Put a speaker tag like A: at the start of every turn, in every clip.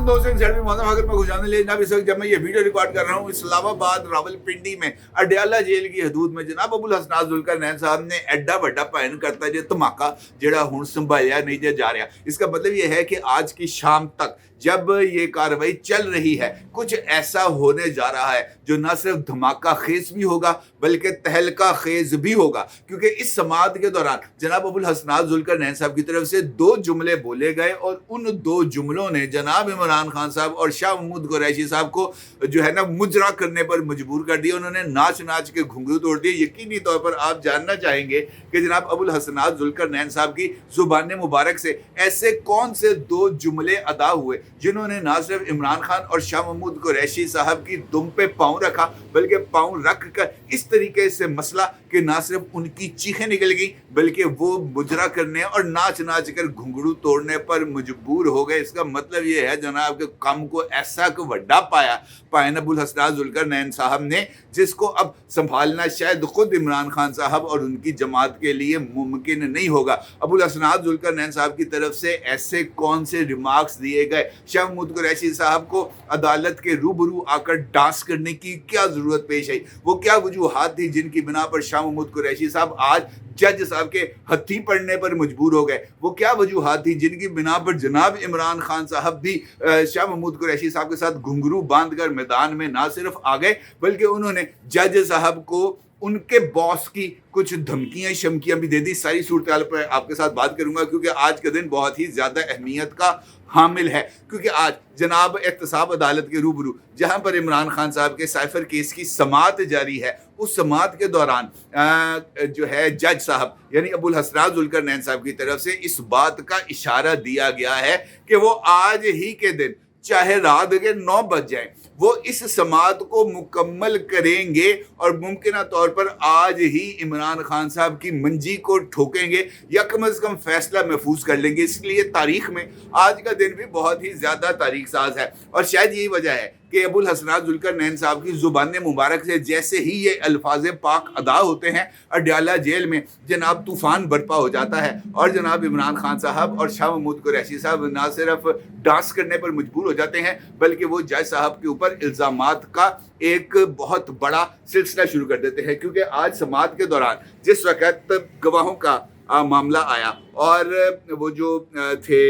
A: दोस्तों अगर मैं खुशान जनाब इस वक्त जब मैं ये वीडियो रिकॉर्ड कर रहा हूँ इस्लामाबाद रावलपिंडी में अडयाला जेल की हदूद में जनाब अबुल हसनात जुल्करनैन साहब ने एड्डा वड्डा पैन करता जो धमाका जड़ा हुण संभालिया नहीं जा रहा। इसका मतलब ये है कि आज की शाम तक जब ये कार्रवाई चल रही है कुछ ऐसा होने जा रहा है जो न सिर्फ धमाका खेज भी होगा बल्कि तहलका खेज भी होगा, क्योंकि इस समाअत के दौरान जनाब अबुल हसनात जुल्करनैन साहब की तरफ से दो जुमले बोले गए और उन दो जुमलों ने जनाब इमरान खान साहब और शाह महमूद कुरैशी साहब को जो है ना मुजरा करने पर मजबूर कर दिया। उन्होंने नाच नाच के घुंघरू तोड़ दिए। यकीनी तौर पर आप जानना चाहेंगे कि जनाब अबुल हसनात जुल्करनैन साहब की जुबान मुबारक से ऐसे कौन से दो जुमले अदा हुए जिन्होंने ना सिर्फ इमरान खान और शाह महमूद कुरैशी साहब की दुम पे पांव रखा बल्कि पांव रख कर इस तरीके से मसला कि ना सिर्फ उनकी चीखें निकल गई बल्कि वो मुजरा करने और नाच नाच कर घुंघरू तोड़ने पर मजबूर हो गए। इसका मतलब ये है जनाब के कम को ऐसा को वड्डा पाया अबुल हसनात जुल्करनैन साहब ने, जिसको अब संभालना शायद खुद इमरान खान साहब और उनकी जमात के लिए मुमकिन नहीं होगा। अबुल हसनात जुल्करनैन साहब की तरफ से ऐसे कौन से रिमार्क्स दिए गए, शाह महमूद कुरैशी साहब को अदालत के रूबरू आकर डांस करने की क्या जरूरत पेश आई, वो क्या वजूहात थी जिनकी बिना पर शाह महमूद कुरैशी साहब आज जज साहब के हथी पड़ने पर मजबूर हो गए, वो क्या वजूहात थी जिनकी बिना पर जनाब इमरान खान साहब भी शाह महमूद कुरैशी साहब के साथ घुंघरू बांधकर मैदान में ना सिर्फ आ गए बल्कि उन्होंने जज साहब को उनके बॉस की कुछ धमकियां शमकियां भी दे दी। सारी सूरत हाल पर आपके साथ बात करूंगा क्योंकि आज का दिन बहुत ही ज्यादा अहमियत का हामिल है, क्योंकि आज जनाब एहतसाब अदालत के रूबरू जहां पर इमरान खान साहब के साइफर केस की समाअत जारी है, उस समाअत के दौरान जो है जज साहब यानी अबुल हसनात जुल्करनैन साहब की तरफ से इस बात का इशारा दिया गया है कि वो आज ही के दिन चाहे रात के 9 बज जाए वो इस समाअत को मुकम्मल करेंगे और मुमकिन तौर पर आज ही इमरान खान साहब की मंजी को ठोकेंगे या कम अज कम फैसला महफूज कर लेंगे। इसलिए तारीख में आज का दिन भी बहुत ही ज़्यादा तारीख साज है और शायद यही वजह है कि अबुल हसनात जुल्करनैन साहब की ज़ुबान मुबारक से जैसे ही ये अल्फाज पाक अदा होते हैं अडयाला जेल में जनाब तूफ़ान बर्पा हो जाता है और जनाब इमरान खान साहब और शाह महमूद कुरैशी साहब ना सिर्फ डांस करने पर मजबूर हो जाते हैं बल्कि वो जज साहब के ऊपर इल्ज़ामात का एक बहुत बड़ा सिलसिला शुरू कर देते हैं। क्योंकि आज समाअत के दौरान जिस वक़्त गवाहों का मामला आया और वो जो थे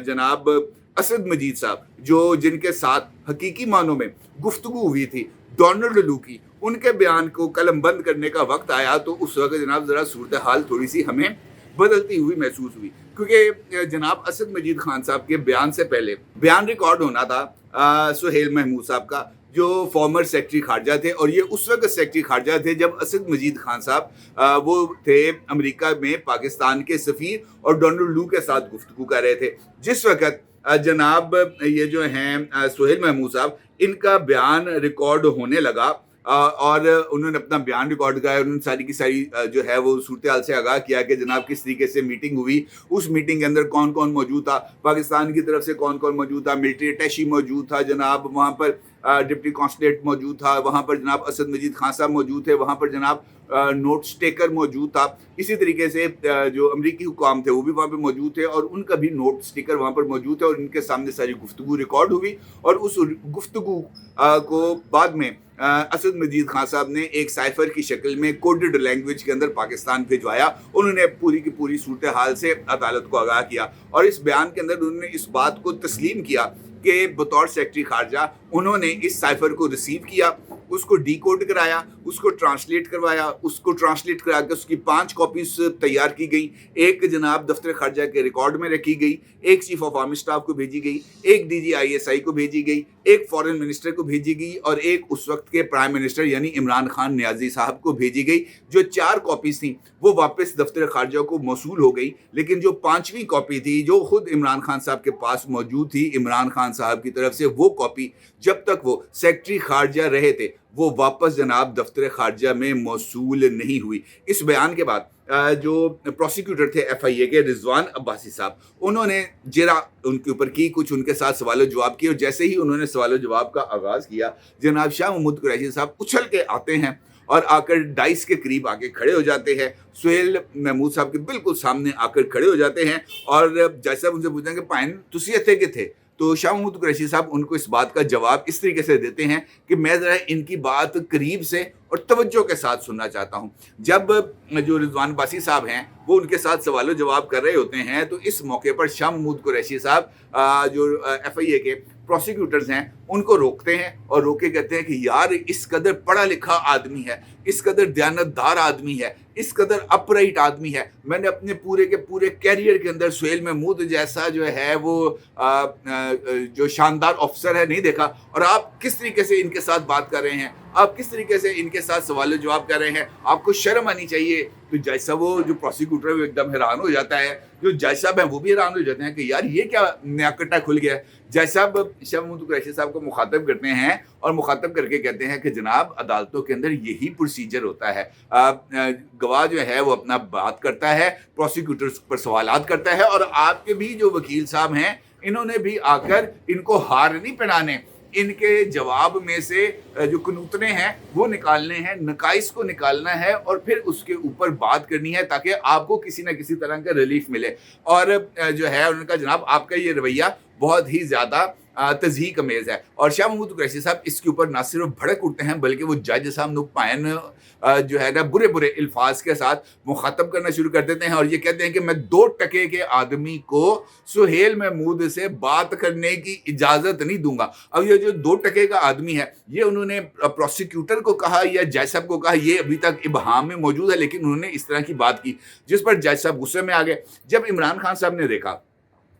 A: जनाब असद मजीद साहब जो जिनके साथ हकीकी मानों में गुफ्तगू हुई थी डोनाल्ड लू की, उनके बयान को कलम बंद करने का वक्त आया तो उस वक्त जनाब ज़रा सूरत हाल थोड़ी सी हमें बदलती हुई महसूस हुई, क्योंकि जनाब असद मजीद खान साहब के बयान से पहले बयान रिकॉर्ड होना था सुहेल महमूद साहब का जो फॉर्मर सेक्रेटरी खारजा थे, और ये उस वक्त सेक्रेटरी खारजा थे जब असद मजीद खान साहब वो थे अमेरिका में पाकिस्तान के सफ़ीर और डोनाल्ड लू के साथ गुफ्तगू कर रहे थे। जिस वक्त जनाब ये जो हैं सुहेल महमूद साहब इनका बयान रिकॉर्ड होने लगा और उन्होंने अपना बयान रिकॉर्ड कराया, उन्होंने सारी की सारी जो है वो सूरत हाल से आगाह किया कि जनाब किस तरीके से मीटिंग हुई, उस मीटिंग के अंदर कौन कौन मौजूद था, पाकिस्तान की तरफ से कौन कौन मौजूद था, मिलिट्री अटैची मौजूद था, जनाब वहाँ पर डिप्टी कॉन्सुलेट मौजूद था, वहाँ पर जनाब असद मजीद खान साहब मौजूद थे, वहाँ पर जनाब नोट्स टेकर मौजूद था, इसी तरीके से जो अमरीकी हुकाम थे वो भी वहाँ पे मौजूद थे और उनका भी नोट स्टिकर वहाँ पर मौजूद है और इनके सामने सारी गुफ्तगू रिकॉर्ड हुई और उस गुफ्तगू को बाद में असद मजीद खान साहब ने एक साइफर की शक्ल में कोडेड लैंग्वेज के अंदर पाकिस्तान भिजवाया। उन्होंने पूरी की पूरी सूरत हाल से अदालत को आगाह किया और इस बयान के अंदर उन्होंने इस बात को तस्लीम किया कि बतौर सेक्रेटरी खारजा उन्होंने इस साइफर को रिसीव किया, उसको डीकोड कराया, उसको ट्रांसलेट करवाया, उसको ट्रांसलेट करा के उसकी 5 कॉपीज तैयार की गई, एक जनाब दफ्तर खारजा के रिकॉर्ड में रखी गई, एक चीफ ऑफ आर्मी स्टाफ को भेजी गई, एक DGISI को भेजी गई, एक फॉरेन मिनिस्टर को भेजी गई और एक उस वक्त के प्राइम मिनिस्टर यानी इमरान खान नियाजी साहब को भेजी गई। जो 4 कॉपीज थी वो वापस दफ्तर खारजा को मौसूल हो गई, लेकिन जो 5वीं कॉपी थी जो खुद इमरान खान साहब के पास मौजूद थी इमरान खान साहब की तरफ से, वो कॉपी जब तक वो सेक्रेटरी खारजा रहे थे वो वापस जनाब दफ्तर खारजा में मौसूल नहीं हुई। इस बयान के बाद जो प्रोसिक्यूटर थे FIA के रिजवान अब्बासी साहब, उन्होंने जरा उनके ऊपर की, कुछ उनके साथ सवाल जवाब किए और जैसे ही उन्होंने सवाल जवाब का आगाज़ किया जनाब शाह महमूद कुरैशी साहब उछल के आते हैं और आकर डाइस के करीब आके खड़े हो जाते हैं, सुहेल महमूद साहब के बिल्कुल सामने आकर खड़े हो जाते हैं और जज साहब उनसे पूछते हैं कि पाइन तुसी इत्थे किथे, تو शाह महमूद कुरैशी साहब उनको इस बात का जवाब इस तरीके से देते हैं कि मैं ज़रा इनकी बात करीब से और तवज्जो के साथ सुनना चाहता हूँ। जब जो रिजवान बासी साहब हैं वो उनके साथ सवाल जवाब कर रहे होते हैं तो इस मौके पर शाह महमूद कुरैशी साहब जो FIA के प्रोसिक्यूटर्स हैं उनको रोकते हैं और रोक के कहते हैं कि यार इस कदर पढ़ा लिखा आदमी है, इस कदर दयानतदार आदमी है, इस कदर अपराइट आदमी है, मैंने अपने पूरे के पूरे कैरियर के अंदर सुहेल महमूद जैसा जो है वो जो शानदार ऑफिसर है नहीं देखा। और आप किस तरीके से इनके साथ बात कर रहे हैं, आप किस तरीके से इनके साथ सवाल जवाब कर रहे हैं, आपको शर्म आनी चाहिए। तो जज साहब वो जो प्रोसिक्यूटर है वो एकदम हैरान हो जाता है, जो जज साहब हैं वो भी हैरान हो जाते हैं कि यार ये क्या नया कट्टा खुल गया है। जज साहब शाह महमूद कुरैशी साहब को मुखातब करते हैं और मुखातब करके कहते हैं कि जनाब अदालतों के अंदर यही प्रोसीजर होता है, गवाह जो है वो अपना बात करता है, प्रोसिक्यूटर पर सवालात करता है और आपके भी जो वकील साहब हैं इन्होंने भी आकर इनको हार नहीं पहनाने, इनके जवाब में से जो कनूतने हैं वो निकालने हैं, नकाइस को निकालना है और फिर उसके ऊपर बात करनी है ताकि आपको किसी न किसी तरह का रिलीफ मिले। और जो है उनका जनाब आपका ये रवैया बहुत ही ज़्यादा तज़हीक अमेज़ है। और शाह महमूद कुरैशी साहब इसके ऊपर ना सिर्फ भड़क उठते हैं बल्कि वो जज साहब नुकपायन जो है ना बुरे बुरे अल्फाज के साथ मुखातब करना शुरू कर देते हैं और ये कहते हैं कि मैं 2 टके के आदमी को सुहेल महमूद से बात करने की इजाज़त नहीं दूंगा। अब ये जो 2 टके का आदमी है ये उन्होंने प्रोसिक्यूटर को कहा या जज साहब को कहा, ये अभी तक इबहाम में मौजूद है, लेकिन उन्होंने इस तरह की बात की जिस पर जज साहब गुस्से में आ गए। जब इमरान खान साहब ने देखा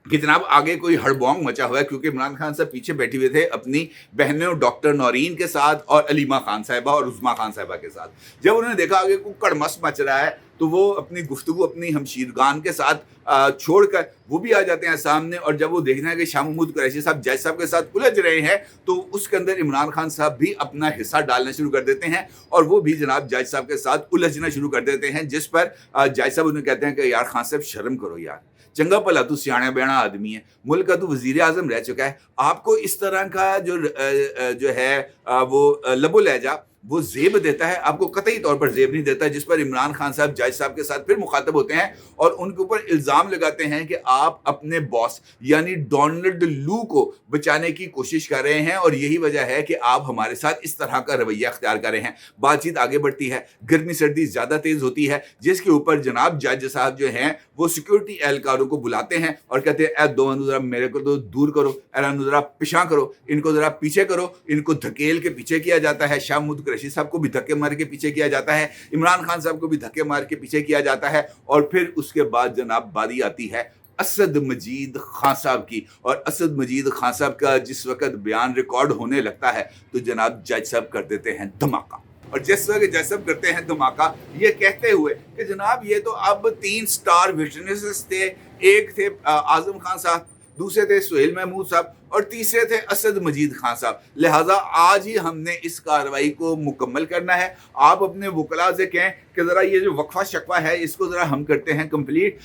A: कि जनाब आगे कोई हड़बोंग मचा हुआ है, क्योंकि इमरान खान साहब पीछे बैठे हुए थे अपनी बहनों डॉक्टर नौरीन के साथ और अलीमा खान साहिबा और उज़मा खान साहिबा के साथ, जब उन्होंने देखा आगे कोई कड़मस मच रहा है तो वो अपनी गुफ्तगू अपनी हमशीरगान के साथ छोड़कर वो भी आ जाते हैं सामने। और जब वो देखना है कि शाह महमूद कुरैशी साहब जज साहब के साथ उलझ रहे हैं तो उसके अंदर इमरान खान साहब भी अपना हिस्सा डालना शुरू कर देते हैं और वो भी जनाब जज साहब के साथ उलझना शुरू कर देते हैं, जिस पर जज साहब उन्हें कहते हैं कि यार खान साहब शर्म करो यार, चंगा भला तू सियाणा बयाना आदमी है, मुल्क का तू वजीर आजम रह चुका है, आपको इस तरह का जो है वो लबो लहजा वो जेब देता है, आपको कतई तौर पर जेब नहीं देता। जिस पर इमरान खान साहब जज साहब के साथ फिर मुखातब होते हैं और उनके ऊपर इल्ज़ाम लगाते हैं कि आप अपने बॉस यानी डोनाल्ड लू को बचाने की कोशिश कर रहे हैं और यही वजह है कि आप हमारे साथ इस तरह का रवैया अख्तियार कर रहे हैं। बातचीत आगे बढ़ती है, गर्मी सर्दी ज़्यादा तेज़ होती है, जिसके ऊपर जनाब जज साहब जो हैं वो सिक्योरिटी एहलकारों को बुलाते हैं और कहते हैं ए दो ज़रा मेरे को तो दूर करो, एरान ज़रा पिछा करो, इनको ज़रा पीछे करो। इनको धकेल के पीछे किया जाता है, शाह महमूद कुरैशी साहब को भी धक्के मार के पीछे किया जाता है, इमरान खान साहब को भी धक्के मार के पीछे किया जाता है। और फिर उसके बाद जनाब बारी आती है असद मजीद खान साहब की, और असद मजीद खान साहब का जिस वक्त बयान रिकॉर्ड होने लगता है तो जनाब जज साहब कर देते हैं धमाका। और जिस वक्त जज साहब करते हैं धमाका ये कहते हुए कि जनाब ये तो अब 3 स्टार विटनेसेस थे, एक थे आजम खान साहब, दूसरे थे सुहेल महमूद साहब और तीसरे थे असद मजीद खान साहब, लिहाजा आज ही हमने इस कार्रवाई को मुकम्मल करना है। आप अपने वकला से कहें कि ज़रा ये जो वक्फा शकवा है इसको ज़रा हम करते हैं कंप्लीट।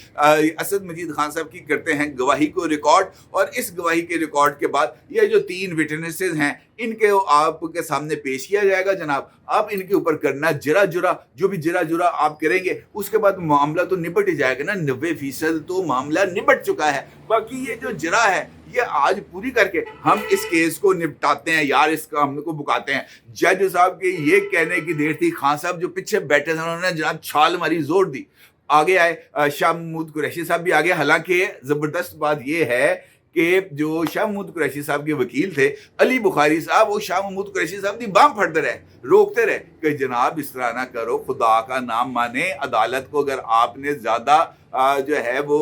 A: असद मजीद खान साहब की करते हैं गवाही को रिकॉर्ड और इस गवाही के रिकॉर्ड के बाद ये जो 3 विटनेसेस हैं इनके आपके सामने पेश किया जाएगा। जनाब आप इनके ऊपर करना जरा जुरा, जो भी जरा जुरा आप करेंगे उसके बाद मामला तो निपट ही जाएगा ना, 90% तो मामला निपट चुका है। बाकी ये जो जरा है ये आज पूरी करके हम इस केस को निपटाते हैं यार, इस काम को बुकाते हैं। जज साहब के ये कहने की देर थी, खान साहब जो पीछे बैठे थे उन्होंने जनाब छाल मारी, जोर दी, आगे आए शाह महमूद कुरैशी साहब भी आगे। हालांकि ज़बरदस्त बात ये है कि जो शाह महमूद कुरैशी साहब के वकील थे अली बुखारी साहब, वो शाह महमूद कुरैशी साहब की बाम फड़ते रहे, रोकते रहे कि जनाब इस तरह ना करो, खुदा का नाम माने, अदालत को अगर आपने ज़्यादा जो है वो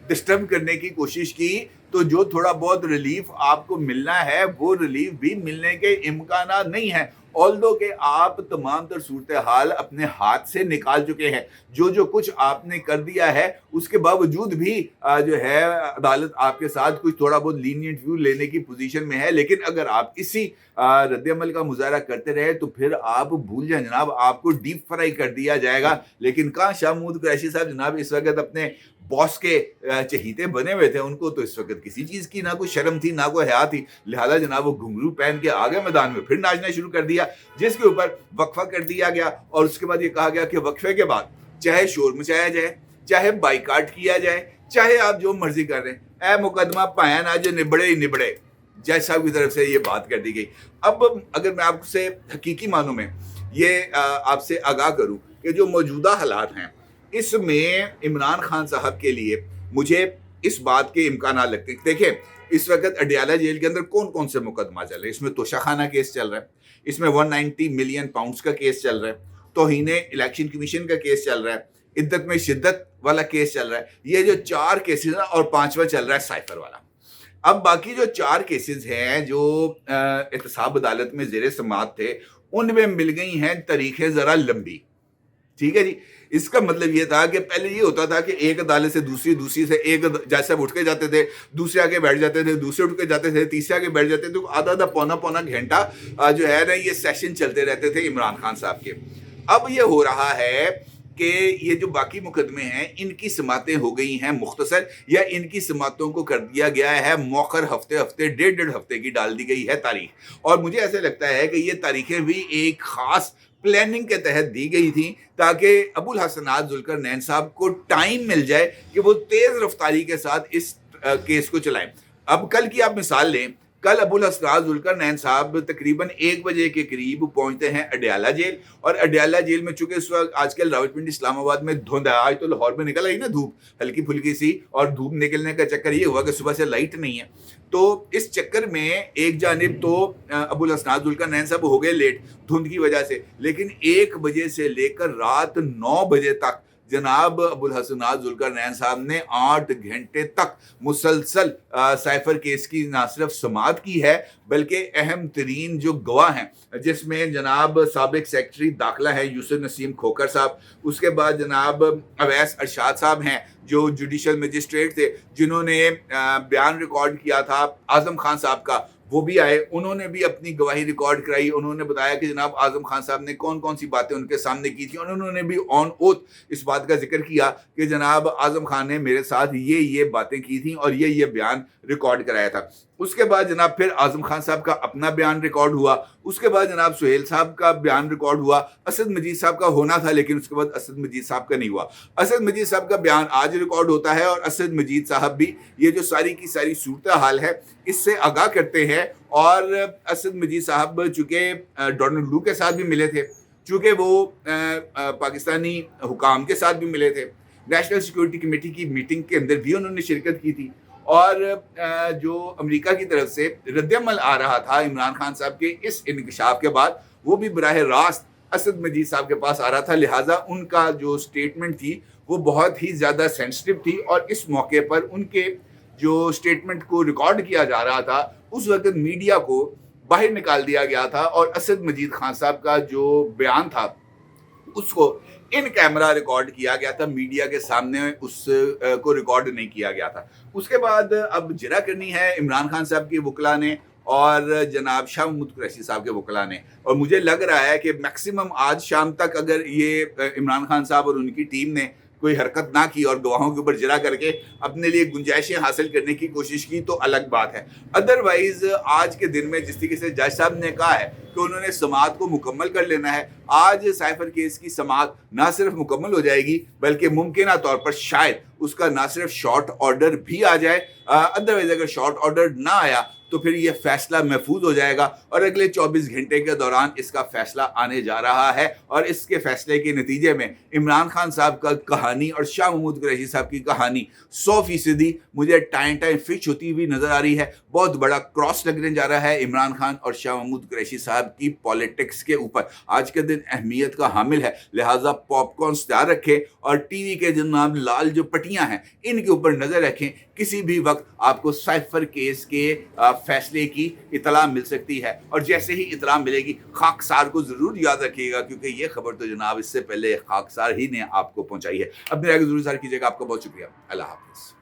A: डिस्टर्ब करने की कोशिश की तो जो थोड़ा बहुत रिलीफ आपको मिलना है वो रिलीफ भी मिलने के इम्कानात नहीं है। ऑल्दो के आप तमाम तर सूरत हाल अपने हाथ से निकाल चुके हैं, जो कुछ आपने कर दिया है उसके बावजूद भी जो है अदालत आपके साथ कुछ थोड़ा बहुत लीनियंट व्यू लेने की पोजीशन में है। लेकिन अगर आप इसी रद्द-ए-अमल का मुजाहरा करते रहे तो फिर आप भूल जाए जनाब, आपको डीप फ्राई कर दिया जाएगा। लेकिन कहाँ शाह महमूद कुरैशी साहब जनाब इस वक्त अपने बॉस के चहीते बने हुए थे, उनको तो इस वक्त किसी चीज़ की ना कोई शर्म थी ना कोई हया थी, लिहाजा जनाब वो घुंघरू पहन के आगे मैदान में फिर नाचना शुरू कर दिया, जिसके ऊपर वक्फा कर दिया गया। और उसके बाद ये कहा गया कि वक्फे के बाद चाहे शोर मचाया जाए, चाहे बाइकाट किया जाए, चाहे आप जो मर्जी कर रहे हैं, اے मुकदमा पाया ना जो निबड़े ही निबड़े, जज साहब की तरफ से ये बात कर दी गई। अब अगर मैं आपसे हकीकी मानों में ये आपसे आगाह करूं कि जो मौजूदा हालात हैं इसमें इमरान खान साहब के लिए मुझे इस बात के इम्कान लगते हैं। देखें इस वक्त अडियाला जेल के अंदर कौन कौन से मुकदमा चल रहे हैं। इसमें तोशाखाना केस चल रहा है, इसमें 190 मिलियन पाउंड्स का केस चल रहा है, तौहीन इलेक्शन कमीशन का केस चल रहा है, इद्दत में शिद्दत वाला केस चल रहा है। ये जो 4 केसेस हैं और 5वां चल रहा है साइफर वाला। अब बाकी जो 4 केसेस हैं जो एहतसाब अदालत में ज़ेर समाअत थे उनमें मिल गई हैं तारीखें ज़रा लंबी। ठीक है जी। इसका मतलब ये था कि पहले ये होता था कि एक अदालत से दूसरी से एक जैसे उठ के जाते थे, दूसरे आके बैठ जाते थे, दूसरे उठ के जाते थे, तीसरे आके बैठ जाते थे, तो आधा पौना घंटा जो है ना ये सेशन चलते रहते थे इमरान खान साहब के। अब ये हो रहा है कि ये जो बाकी मुकदमे हैं इनकी समातें हो गई हैं मुख्तसर, या इनकी समातों को कर दिया गया है मौखर, हफ्ते डेढ़ हफ्ते की डाल दी गई है तारीख। और मुझे ऐसे लगता है कि ये तारीखें भी एक ख़ास प्लानिंग के तहत दी गई थी ताकि अबुल हसनात जुल्करनैन साहब को टाइम मिल जाए कि वो तेज़ रफ्तारी के साथ इस केस को चलाएं। अब कल की आप मिसाल लें, कल अबुल हसनात जुल्करनैन साहब तकरीबन 1 बजे के करीब पहुंचते हैं अडियाला जेल। और अडियाला जेल में चूंकि इस वक्त आजकल रावलपिंडी इस्लामाबाद में धुंध है, आज तो लाहौर में निकल आई ना धूप हल्की फुल्की सी, और धूप निकलने का चक्कर ये हुआ कि सुबह से लाइट नहीं है। तो इस चक्कर में एक जानिब तो अबुल हसनात जुल्करनैन साहब हो गए लेट धुंध की वजह से, लेकिन 1 बजे से लेकर रात 9 बजे तक जनाब अबुल हसनात जुल्करनैन साहब ने 8 घंटे तक मुसलसल साइफर केस की ना सिर्फ समाअत की है बल्कि अहम तरीन जो गवाह हैं जिसमें जनाब साबिक सेक्रेटरी दाखिला है यूसुफ नसीम खोकर साहब, उसके बाद जनाब अवैस अरशाद साहब हैं जो जुडिशल मजिस्ट्रेट थे जिन्होंने बयान रिकॉर्ड किया था आज़म खान साहब का, वो भी आए, उन्होंने भी अपनी गवाही रिकॉर्ड कराई। उन्होंने बताया कि जनाब आज़म खान साहब ने कौन कौन सी बातें उनके सामने की थी, और उन्होंने भी ऑन ओथ इस बात का जिक्र किया कि जनाब आज़म खान ने मेरे साथ ये बातें की थी और ये बयान रिकॉर्ड कराया था। उसके बाद जनाब फिर आज़म खान साहब का अपना बयान रिकॉर्ड हुआ, उसके बाद जनाब सुहेल साहब का बयान रिकॉर्ड हुआ, असद मजीद साहब का होना था लेकिन उसके बाद असद मजीद साहब का नहीं हुआ। असद मजीद साहब का बयान आज रिकॉर्ड होता है और असद मजीद साहब भी ये जो सारी की सारी सूरत हाल है इससे आगाह करते हैं। और असद मजीद साहब चूँकि डोनाल्ड लू के साथ भी मिले थे, चूँकि वो पाकिस्तानी हुकाम के साथ भी मिले थे, नेशनल सिक्योरिटी कमेटी की मीटिंग के अंदर भी उन्होंने शिरकत की थी, और जो अमेरिका की तरफ से रद्दअमल आ रहा था इमरान खान साहब के इस इंकशाफ के बाद वो भी बराह रास्त असद मजीद साहब के पास आ रहा था। लिहाजा उनका जो स्टेटमेंट थी वो बहुत ही ज़्यादा सेंसिटिव थी, और इस मौके पर उनके जो स्टेटमेंट को रिकॉर्ड किया जा रहा था उस वक्त मीडिया को बाहर निकाल दिया गया था, और असद मजीद खान साहब का जो बयान था उसको इन कैमरा रिकॉर्ड किया गया था, मीडिया के सामने उस को रिकॉर्ड नहीं किया गया था। उसके बाद अब जिरा करनी है इमरान खान साहब के वकला ने और जनाब शाह महमूद कुरैशी साहब के वकला ने, और मुझे लग रहा है कि मैक्सिमम आज शाम तक अगर ये इमरान खान साहब और उनकी टीम ने कोई हरकत ना की और गवाहों के ऊपर जिरा करके अपने लिए गुंजाइशें हासिल करने की कोशिश की तो अलग बात है। अदरवाइज आज के दिन में जिस तरीके से जज साहब ने कहा है कि उन्होंने समाअत को मुकम्मल कर लेना है, आज साइफर केस की समाअत ना सिर्फ मुकम्मल हो जाएगी बल्कि मुमकिन तौर पर शायद उसका ना सिर्फ शॉर्ट ऑर्डर भी आ जाए। अदरवाइज अगर शॉर्ट ऑर्डर ना आया तो फिर ये फैसला महफूज हो जाएगा, और अगले 24 घंटे के दौरान इसका फैसला आने जा रहा है, और इसके फैसले के नतीजे में इमरान खान साहब का कहानी और शाह महमूद कुरैशी साहब की कहानी 100% मुझे टाइम फिक्स होती हुई नजर आ रही है। बहुत बड़ा क्रॉस लगने जा रहा है इमरान खान और शाह महमूद कुरैशी साहब की पॉलिटिक्स के ऊपर। आज के दिन अहमियत का हामिल है, लिहाजा पॉपकॉर्न तैयार रखें और टीवी के जनाब लाल जो पट्टियां हैं इनके ऊपर नजर रखें। किसी भी वक्त आपको साइफर केस के फैसले की इतला मिल सकती है, और जैसे ही इतला मिलेगी खाकसार को ज़रूर याद रखिएगा क्योंकि ये खबर तो जनाब इससे पहले खाकसार ही ने आपको पहुंचाई है। अपनी राय को जरूर सार कीजिएगा। आपका बहुत शुक्रिया। अल्लाह हाफ़िज़।